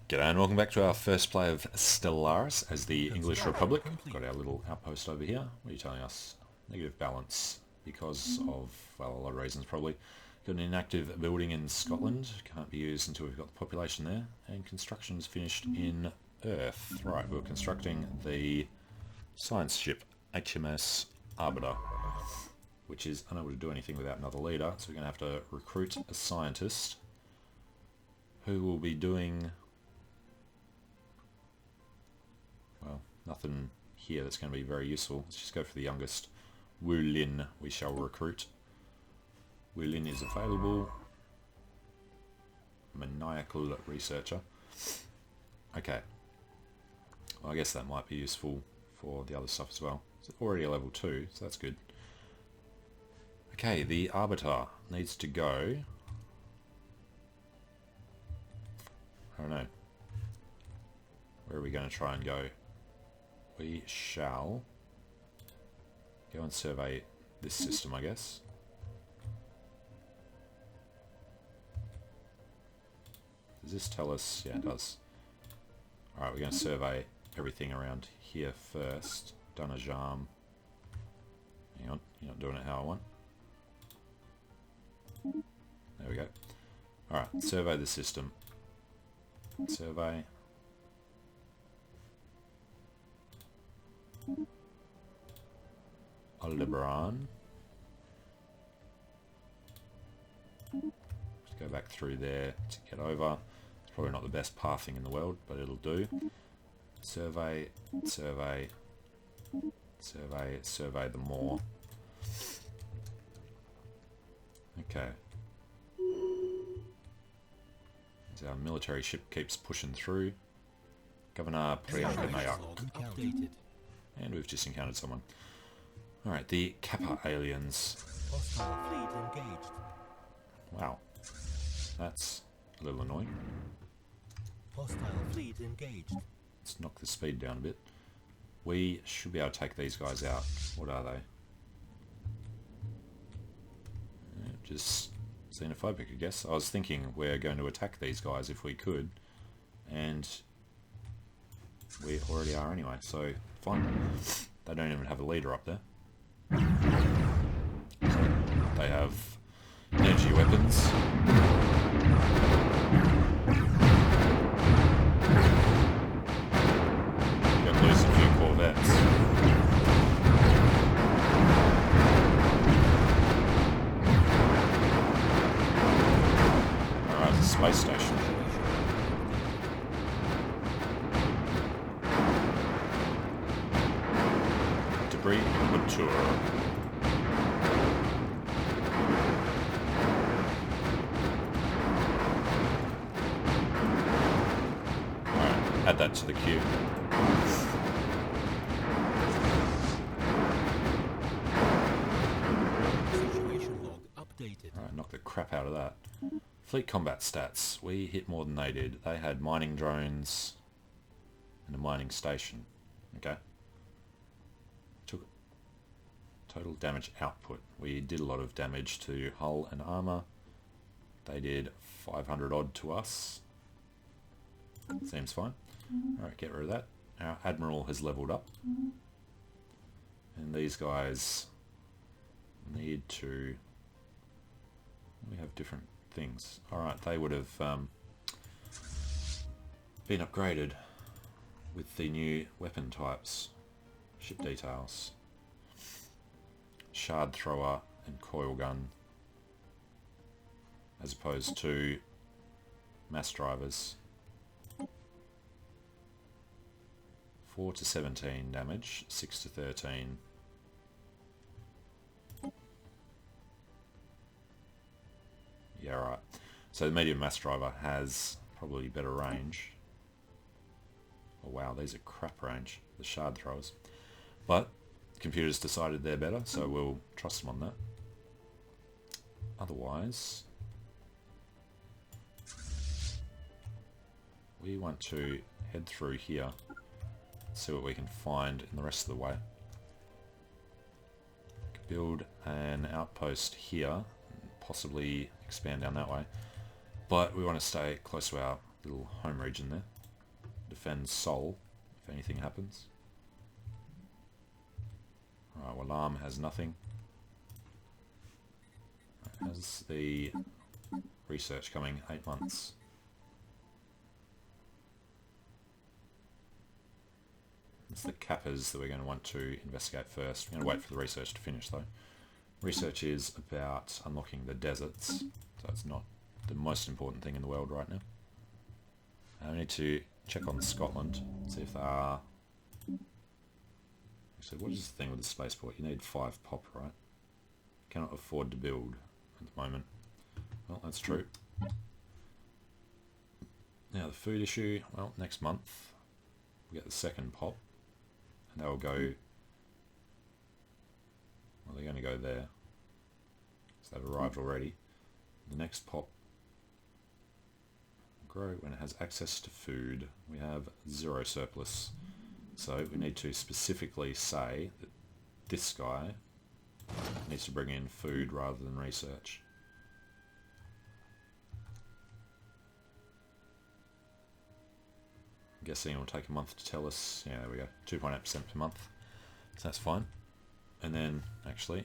G'day and welcome back to our first play of Stellaris as the English Republic. Got our little outpost over here. What are you telling us? Negative balance because of, well, a lot of reasons probably. Got an inactive building in Scotland. Can't be used until we've got the population there. And construction's finished in Earth. Right, we're constructing the science ship HMS Arbiter, which is unable to do anything without another leader. So we're going to have to recruit a scientist who will be doing... well, nothing here that's going to be very useful. Let's just go for the youngest. Wu Lin we shall recruit. Wu Lin is available. Maniacal researcher. Okay. Well, I guess that might be useful for the other stuff as well. It's already a level 2, so that's good. Okay, the Arbiter needs to go... I don't know. Where are we going to try and go? We shall go and survey this system, I guess. Does this tell us? Yeah, it does. Alright, we're going to survey everything around here first. Dunajam. Hang on, you're not doing it how I want. There we go. Alright, survey the system. Survey. Aldebaran. Just go back through there to get over. It's probably not the best pathing in the world, but it'll do. Survey, survey, survey, survey the more. Okay. As our military ship keeps pushing through. Governor Priyanka. And we've just encountered someone. Alright, the Kappa aliens. Hostile fleet engaged. Wow. That's a little annoying. Hostile fleet engaged. Let's knock the speed down a bit. We should be able to take these guys out. What are they? Just xenophobic, I guess. I was thinking we're going to attack these guys if we could. And we already are anyway, so fine. They don't even have a leader up there. So they have energy weapons. Got to lose a few corvettes. Alright, the space station. Debris mature. Add that to the queue. Situation log updated. Alright, knock the crap out of that. Fleet combat stats. We hit more than they did. They had mining drones and a mining station. Okay. Took total damage output. We did a lot of damage to hull and armor. They did 500 odd to us. Seems fine. Alright, get rid of that. Our Admiral has leveled up. And these guys need to... we have different things. Alright, they would have been upgraded with the new weapon types. Ship details. Shard thrower and coil gun. As opposed to mass drivers. 4 to 17 damage, 6 to 13. Yeah, right. So the medium mass driver has probably better range. Oh wow, these are crap range, the shard throwers. But the computers decided they're better, so we'll trust them on that. Otherwise, we want to head through here. See what we can find in the rest of the way. Build an outpost here, possibly expand down that way. But we want to stay close to our little home region there. defend Sol if anything happens. Alright, Walam has nothing. How's the research coming? 8 months. It's the Kappas that we're going to want to investigate first. We're going to wait for the research to finish though. Research is about unlocking the deserts, so it's not the most important thing in the world right now. I need to check on Scotland, see if they are... Actually, what is the thing with the spaceport? You need 5 pop, right? Cannot afford to build at the moment. Well, that's true. Now the food issue, well, next month we get the second pop, and they'll go... Well, they're going to go there. So they've arrived already. The next pop will grow when it has access to food. We have 0 surplus. So we need to specifically say that this guy needs to bring in food rather than research. I'm guessing it'll take a month to tell us. Yeah, there we go. 2.8% per month. So that's fine. And then, actually,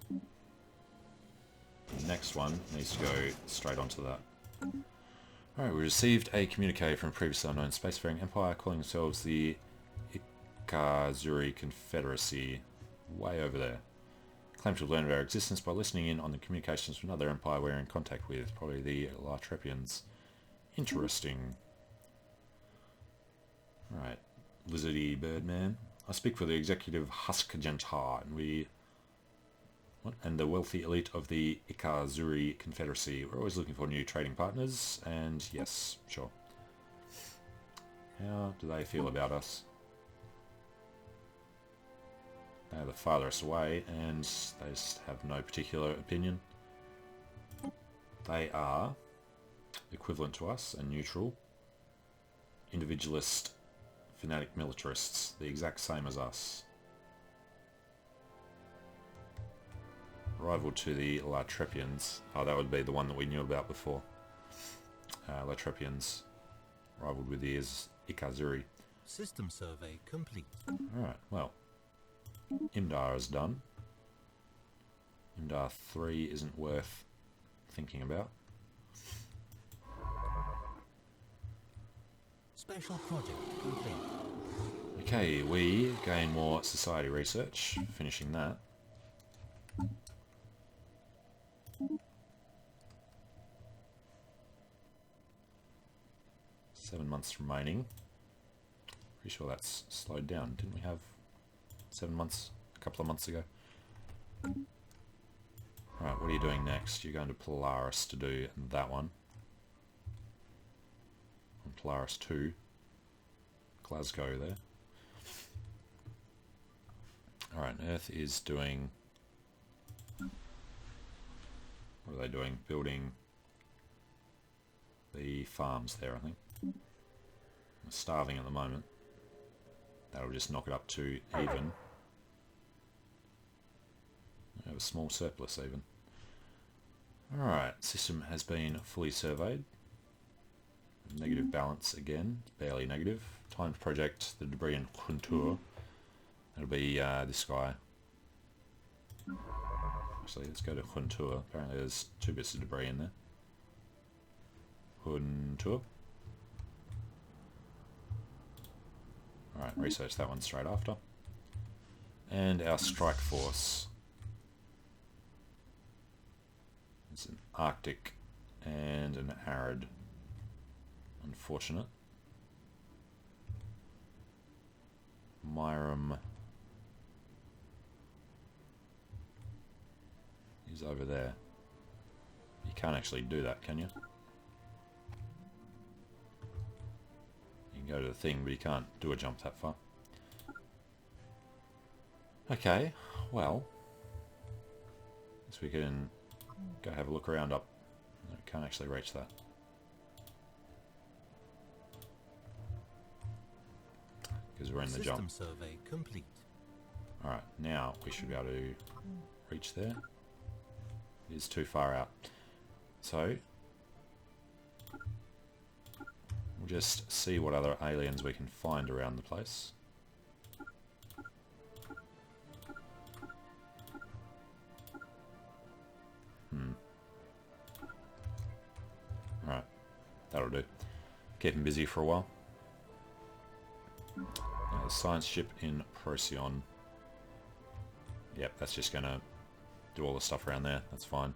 the next one needs to go straight onto that. Alright, we received a communique from a previously unknown spacefaring empire calling themselves the Ikazuri Confederacy, way over there. Claim to have learned of our existence by listening in on the communications from another empire we're in contact with, probably the Latrepians. Interesting. Alright, lizardy birdman. I speak for the executive Huskagenta, and the wealthy elite of the Ikazuri Confederacy. We're always looking for new trading partners, and yes, sure. How do they feel about us? They're the farthest away, and they just have no particular opinion. They are equivalent to us and neutral. Individualist, fanatic militarists, the exact same as us. Rival to the Latrepians. Oh, that would be the one that we knew about before. Latrepians rivaled with the Ikazuri. System survey complete. Alright, well. Imdar is done. Imdar 3 isn't worth thinking about. Special project complete. Okay, we gain more society research, finishing that. Seven months remaining. Pretty sure that's slowed down. Didn't we have 7 months a couple of months ago? Alright, what are you doing next? You're going to Polaris to do that one. And Polaris 2. Glasgow there. Alright, Earth is doing... What are they doing? Building the farms there, I think. We're starving at the moment. That'll just knock it up to even. We have a small surplus even. Alright, system has been fully surveyed. Negative balance again, barely negative. Time to project the debris in Huntur. That'll be this guy. Actually, let's go to Huntur. Apparently there's 2 bits of debris in there. Huntur. Alright, research that one straight after. And our strike force. It's an Arctic and an arid. Unfortunate. Myram is over there. You can't actually do that, can you? You can go to the thing, but you can't do a jump that far. Okay, well, guess we can go have a look around up. No, can't actually reach that. Because we're in the jump. System survey complete. Alright, now we should be able to reach there. It is too far out. So, just see what other aliens we can find around the place. Alright, that'll do. Keep him busy for a while. Science ship in Procyon. Yep, that's just going to do all the stuff around there. That's fine.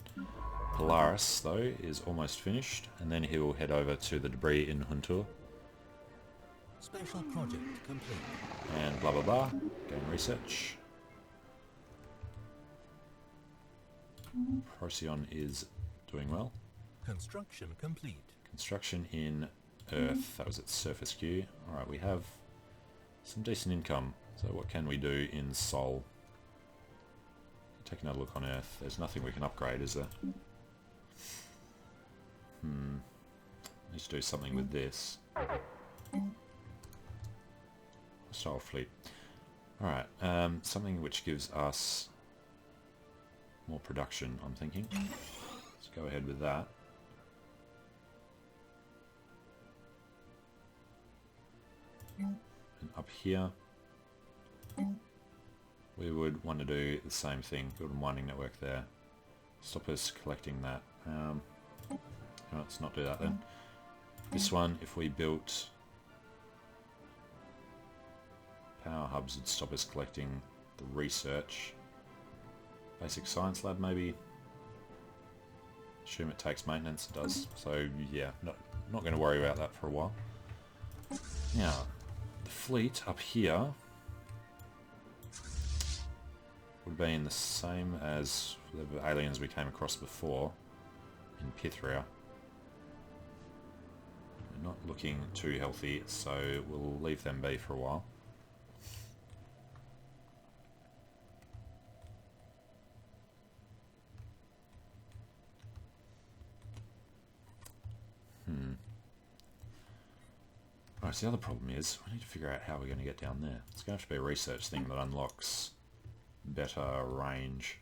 Stellaris, though, is almost finished, and then he will head over to the debris in Huntur. Special project complete. And blah blah blah. Gain research. Procyon is doing well. Construction complete. Construction in Earth. That was its surface queue. Alright, we have some decent income. So what can we do in Sol? Take another look on Earth. There's nothing we can upgrade, is there? Let's do something with this. Hostile fleet. Alright, something which gives us more production, I'm thinking. Let's go ahead with that. And up here, we would want to do the same thing. Build a mining network there. Stop us collecting that. No, let's not do that then. This one, if we built power hubs, would stop us collecting the research. Basic science lab, maybe. Assume it takes maintenance. It does. So yeah, not going to worry about that for a while. Now, the fleet up here would have been the same as the aliens we came across before in Pithria. They're not looking too healthy, so we'll leave them be for a while. Right, so the other problem is we need to figure out how we're going to get down there. It's going to have to be a research thing that unlocks better range.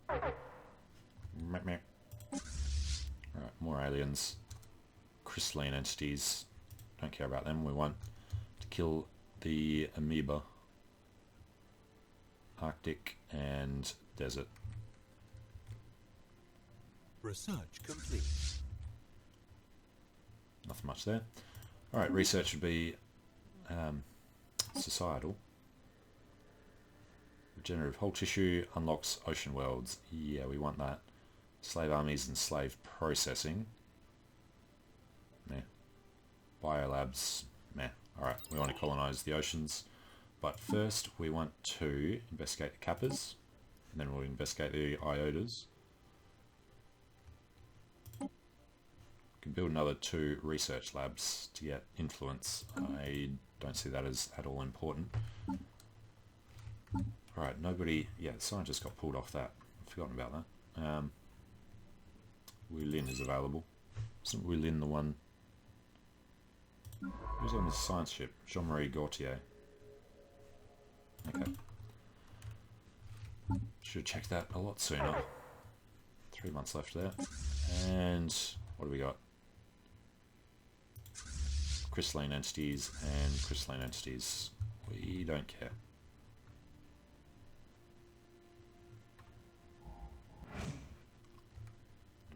Alright, more aliens. Crystalline entities. Don't care about them. We want to kill the amoeba. Arctic and desert. Research complete. Nothing much there. Alright, research would be societal. Regenerative whole tissue unlocks ocean worlds. Yeah, we want that. Slave armies and slave processing. Meh. Biolabs. Meh. Alright, we want to colonize the oceans. But first we want to investigate the Kappas. And then we'll investigate the Iotas. Can build another 2 research labs to get influence. I don't see that as at all important. Alright, nobody... Yeah, the scientist got pulled off that. I've forgotten about that. Wu Lin is available. Isn't Wu Lin the one... Who's on this science ship? Jean-Marie Gaultier. Okay. Should have checked that a lot sooner. 3 months left there. And... what do we got? Crystalline entities and crystalline entities. We don't care.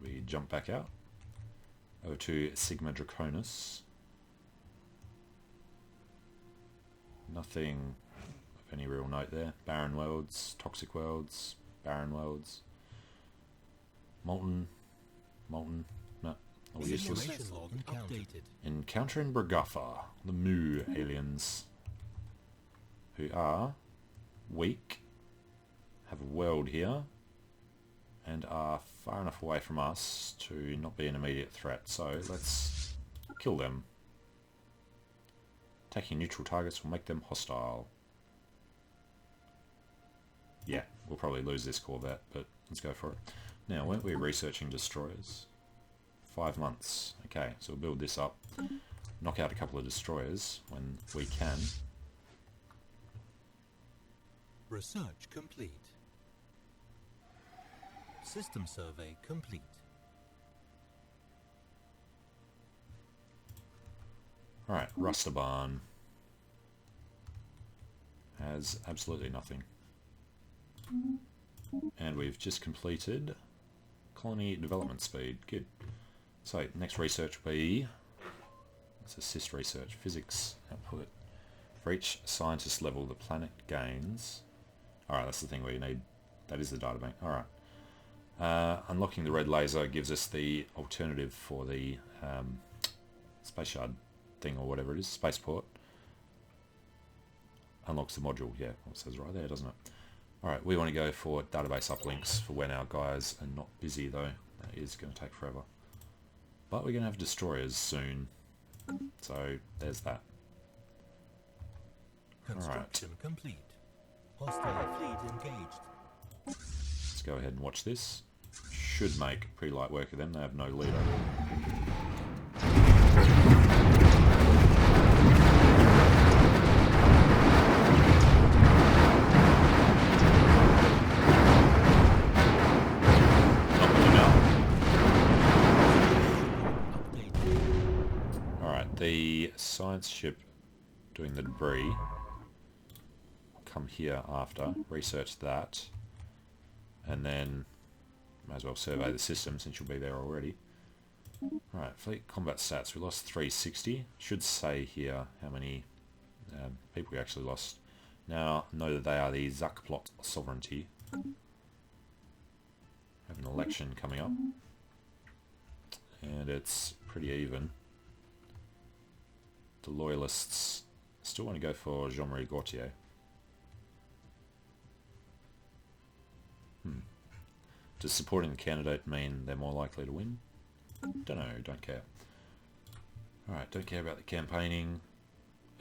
We jump back out. Over to Sigma Draconis. Nothing of any real note there. Barren worlds, toxic worlds, barren worlds. Molten. No. All useless. Encountering Bragafa, the Mu aliens, who are weak, have a world here, and are far enough away from us to not be an immediate threat. So let's kill them. Attacking neutral targets will make them hostile. Yeah, we'll probably lose this Corvette, but let's go for it. Now, weren't we researching destroyers? 5 months. Okay, so we'll build this up. Knock out a couple of destroyers when we can. Research complete. System survey complete. Alright, Rustabarn has absolutely nothing. And we've just completed colony development speed. Good. So, next research will be, let's assist research, physics output. For each scientist level the planet gains. Alright, that's the thing where you need, that is the data bank. Alright. Unlocking the red laser gives us the alternative for the space yard thing or whatever it is, spaceport. Unlocks the module, yeah, it says right there, doesn't it? Alright, we want to go for database uplinks for when our guys are not busy though. That is going to take forever. But we're going to have destroyers soon. So, there's that. Construction complete. Hostile fleet engaged. Let's go ahead and watch this. Should make pretty light work of them. They have no leader. Alright, the science ship doing the debris come here after, research that, and then might as well survey the system since you'll be there already. Right, fleet combat stats. We lost 360. Should say here how many people we actually lost. Now, know that they are the Zakplot sovereignty. Have an election coming up. And it's pretty even. The loyalists still want to go for Jean-Marie Gaultier. Does supporting the candidate mean they're more likely to win? Don't know, don't care. Alright, don't care about the campaigning.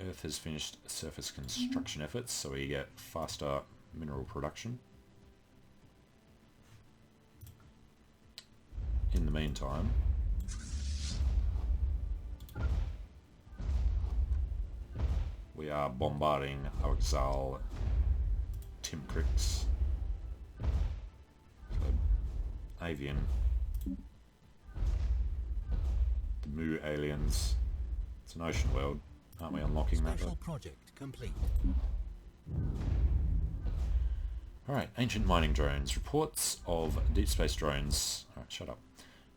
Earth has finished surface construction efforts, so we get faster mineral production. In the meantime, we are bombarding Oxal Timcrix. Avian, the Mu aliens. It's an ocean world, aren't we unlocking that? Special project complete. Alright, ancient mining drones. Reports of deep space drones, alright, shut up,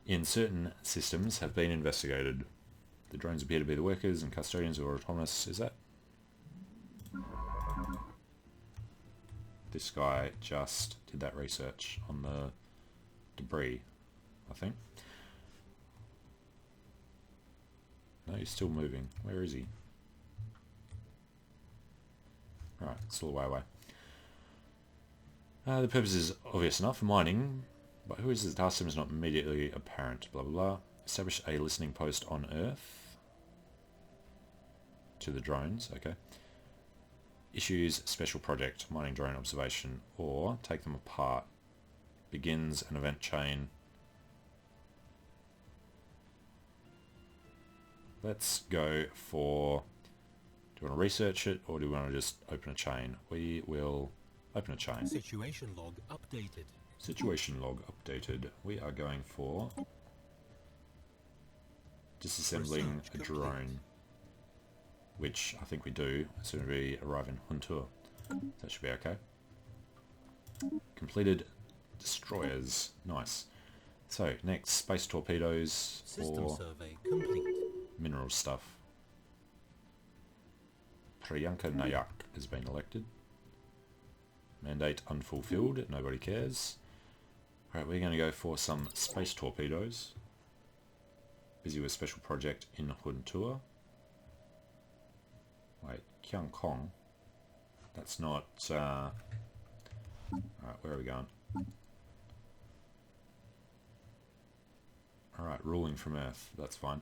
in certain systems have been investigated. The drones appear to be the workers and custodians who are autonomous. Is that? This guy just did that research on the debris, I think. No, he's still moving. Where is he? Alright, still a way away. The purpose is obvious enough. Mining, but who is this? The task system is not immediately apparent. Blah blah blah. Establish a listening post on Earth. To the drones, okay. Issues special project, mining drone observation, or take them apart. Begins an event chain. Let's go for, do we want to research it or do we want to just open a chain? We will open a chain. Situation log updated. Situation log updated. We are going for disassembling a drone, which I think we do as soon as we arrive in Huntur. That should be okay. Completed destroyers. Nice. So, next, space torpedoes System or survey complete. mineral stuff. Priyanka Nayak has been elected. Mandate unfulfilled. Nobody cares. Alright, we're going to go for some space torpedoes. Busy with special project in Huntur. Wait, Kyang Kong. That's not... Alright, where are we going? Alright, ruling from Earth. That's fine.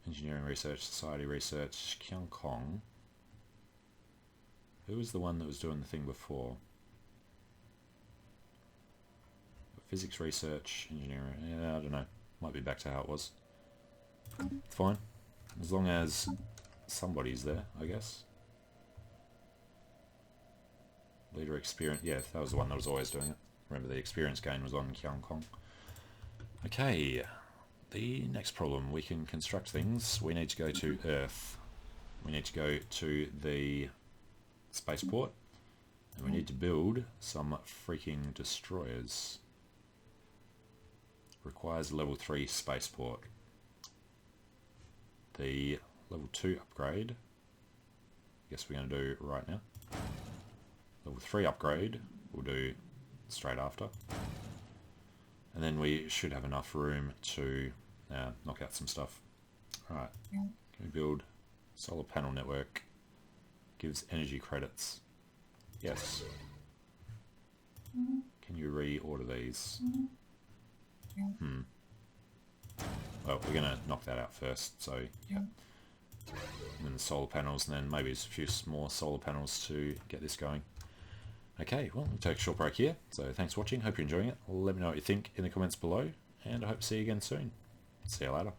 Engineering research, society research, Kyang Kong. Who was the one that was doing the thing before? Physics research, engineering... Yeah, I don't know. Might be back to how it was. Fine. As long as somebody's there, I guess. Leader experience... Yeah, that was the one that was always doing it. Remember, the experience gain was on Kyang Kong. Okay. the next problem. We can construct things. We need to go to Earth. We need to go to the spaceport. And we need to build some freaking destroyers. Requires level 3 spaceport. The level 2 upgrade, I guess we're going to do right now. Level 3 upgrade we'll do straight after. And then we should have enough room to knock out some stuff. Alright, can we build solar panel network? Gives energy credits. Yes. Can you reorder these? Well, we're going to knock that out first, so yeah. And then the solar panels, and then maybe a few more solar panels to get this going. Okay, well, we'll take a short break here. So thanks for watching, hope you're enjoying it. Let me know what you think in the comments below, and I hope to see you again soon. See you later.